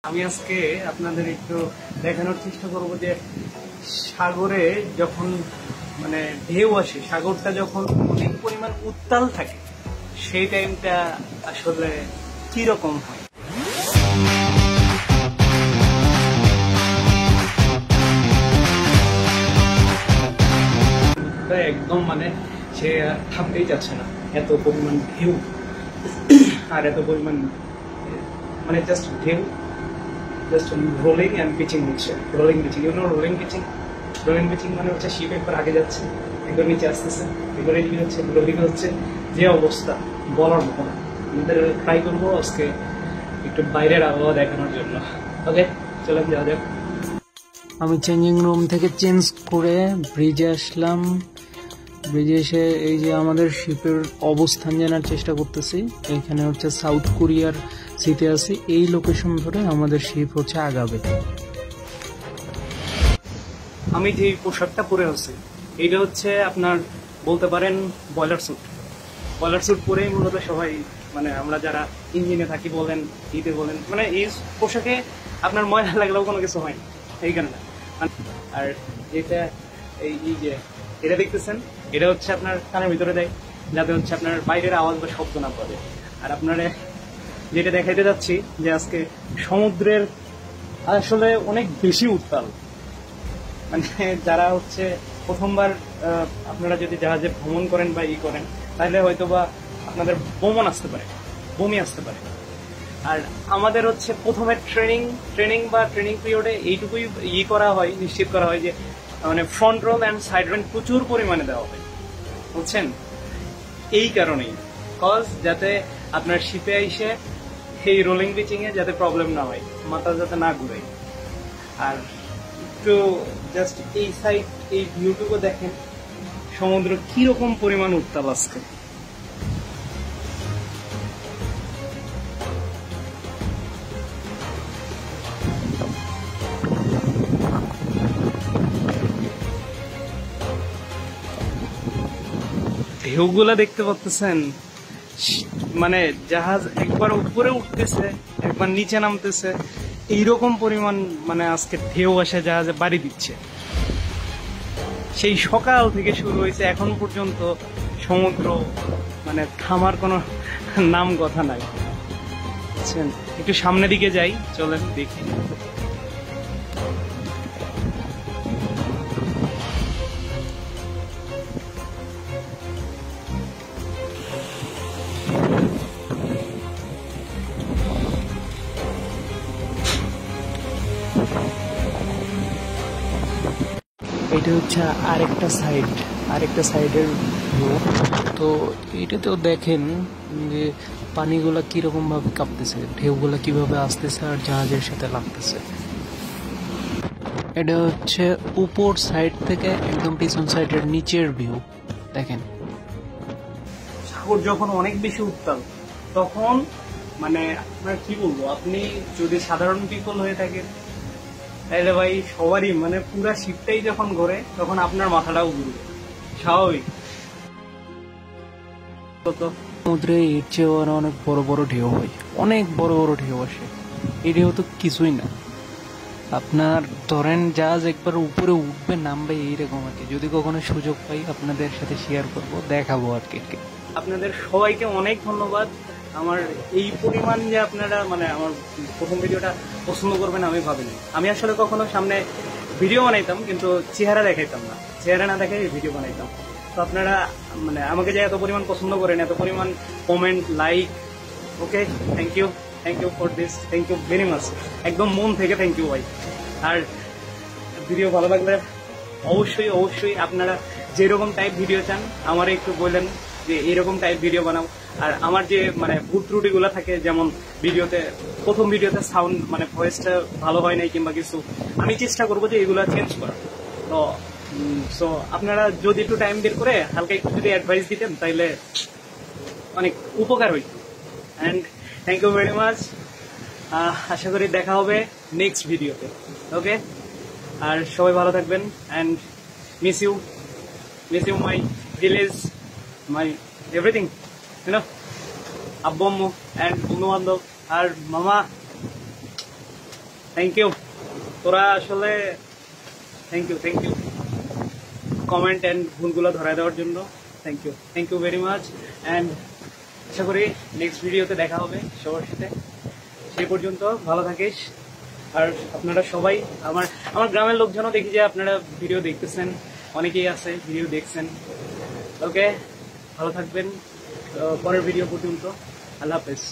আমি আজকে আপনাদের একটু দেখানোর চেষ্টা করব যে সাগরে যখন ঢেউ আসে, সাগরটা যখন অনেক পরিমাণ উত্তাল থাকে সেই টাইমটা আসলে কি রকম হয়। একদম সে থামতেই যাচ্ছে না, এত পরিমাণ ঢেউ আর এত পরিমাণ জাস্ট ঢেউ, জাস্ট রোলিং অ্যান্ড পিচিং হচ্ছে। রোলিং পিচিং, রোলিং পিচিং মানে হচ্ছে শিপ একবার আগে যাচ্ছে, একবার নিচে আসতেছে, একবার এদিকে হচ্ছে, ওদিকে হচ্ছে। যে অবস্থা বলার মতো না। আমাদের ট্রাই করবো আজকে একটু বাইরের আবহাওয়া দেখানোর জন্য। ওকে, চলেন যাওয়া যাক। আমি চেঞ্জিং রুম থেকে চেঞ্জ করে ব্রিজে আসলাম। ব্রিজে এসে এই যে আমাদের শিপের অবস্থান জানার চেষ্টা করতেছি। এইখানে হচ্ছে সাউথ কোরিয়ার সিতে আছি। এই লোকেশন ধরে আমাদের শিপ হচ্ছে আগাবে। আমি যে পোশাকটা পরে আছি এইটা হচ্ছে আপনার বলতে পারেন বয়লার স্যুট। বয়লার স্যুট পরেই মূলত সবাই আমরা যারা ইঞ্জিনে থাকি বলেন, ইতে বলেন, এই পোশাকে আপনার ময়লা লাগলেও কোনো কিছু হয় না এইখানে। আর এটা এই যে এটা দেখতেছেন, এটা হচ্ছে আপনার কানের ভিতরে দেয় যাতে হচ্ছে আপনার বাইরের আওয়াজ বা শব্দ না পড়ে। আর আপনারা যেটা দেখাইতে যাচ্ছি যে আজকে সমুদ্রের আসলে অনেক বেশি উত্তাল। যারা হচ্ছে প্রথমবার আপনারা যদি জাহাজে ভ্রমণ করেন বা করেন তাহলে হয়তো বা আপনাদের বমি আসতে পারে। আর আমাদের হচ্ছে প্রথমে ট্রেনিং পিরিয়ডে এইটুকুই করা হয়, নিশ্চিত করা হয় যে front roll and side roll প্রচুর পরিমাণে দেওয়া হয়, বুঝছেন? এই কারণেই যাতে আপনার শিপে এসে এই রোলিং পিচিং এ যাতে প্রবলেম না হয়, মাথা যাতে না ঘুরে। আর একটু জাস্ট এই সাইড, এই ভিউটুকু দেখেন, সমুদ্র কিরকম পরিমাণ উত্তাল আজকে। ঢেউগুলা দেখতে পাচ্ছেন, জাহাজ একবার উপরে উঠতেছে, একবার নিচে নামতেছে, এইরকম পরিমাণ আজকে ঢেউ আসে, জাহাজে বাড়ি দিচ্ছে। সেই সকাল থেকে শুরু হয়েছে, এখন পর্যন্ত সমুদ্র থামার কোনো নাম কথা নাই, বুঝছেন? একটু সামনের দিকে যাই, চলেন দেখি। এটা হচ্ছে আরেকটা সাইডের ভিউ। তো এটাতেও দেখেন যে পানিগুলা কিরকম ভাবে কাঁপতেছে, ঢেউগুলা কিভাবে আসতেছে আর জাহাজের সাথে লাগতেছে। এটা হচ্ছে উপর সাইড থেকে একদম পিছন সাইডের নিচের ভিউ দেখেন। সাগর যখন অনেক বেশি উত্তাল তখন আপনার কি বলবো, আপনি যদি সাধারণ পিপল হয়ে থাকেন তাহলে ভাই সবারই পুরা শিপটাই যখন ঘোরে তখন আপনার মাথাটাও ঘুরবে, স্বাভাবিক। সমুদ্রে এর চেয়েও অনেক বড় বড় ঢেউ হয়, অনেক বড় বড় ঢেউ আসে। এই ঢেউ তো কিছুই না। আপনার ধরেন জাহাজ একবার উপরে উঠবে নামবে এইরকম আর কি। যদি কখনো সুযোগ পাই আপনাদের সাথে শেয়ার করবো, দেখাবো আর কি। আপনাদের সবাইকে অনেক ধন্যবাদ। আমার এই পরিমাণ যে আপনারা আমার প্রথম ভিডিওটা পছন্দ করবেন আমি ভাবিনি। আমি আসলে কখনো সামনে ভিডিও বানাইতাম কিন্তু চেহারা দেখাইতাম না, চেহারা না দেখাই ভিডিও বানাইতাম। তো আপনারা আমাকে যে এত পরিমাণ পছন্দ করেন, এত পরিমাণ comment, like, okay, thank you for this, thank you very much, একদম মন থেকে থ্যাংক ইউ ভাই। আর ভিডিও ভালো লাগলে অবশ্যই আপনারা যেরকম টাইপ ভিডিও চান আমার একটু বললেন যে এইরকম টাইপ ভিডিও বানাও। আর আমার যে ভুল ত্রুটিগুলো থাকে, যেমন প্রথম ভিডিওতে সাউন্ড ভয়েসটা ভালো হয় নাই কিংবা কিছু, আমি চেষ্টা করবো যে এগুলো চেঞ্জ করার। তো আপনারা যদি একটু টাইম বের করে হালকা একটু যদি অ্যাডভাইস দিতেন তাইলে অনেক উপকার হইত। And thank you very much. আশা করি দেখা হবে নেক্সট ভিডিওতে, ওকে? আর সবাই ভালো থাকবেন and miss you my village, my everything, আব্বু আম্মু অ্যান্ড বন্ধু বান্ধব আর মামা। থ্যাংক ইউ, তোরা আসলে থ্যাংক ইউ কমেন্ট অ্যান্ড ভুলগুলো ধরায় দেওয়ার জন্য। Thank you very much. And আশা করি নেক্সট ভিডিওতে দেখা হবে সবার সাথে। সেই পর্যন্ত ভালো থাকিস। আর আপনারা সবাই আমার গ্রামের লোকজনও দেখি যে আপনারা ভিডিও দেখতেছেন, অনেকেই আছে ভিডিও দেখছেন। ওকে, ভালো থাকবেন পরের ভিডিও পর্যন্ত। আল্লাহ হাফেজ।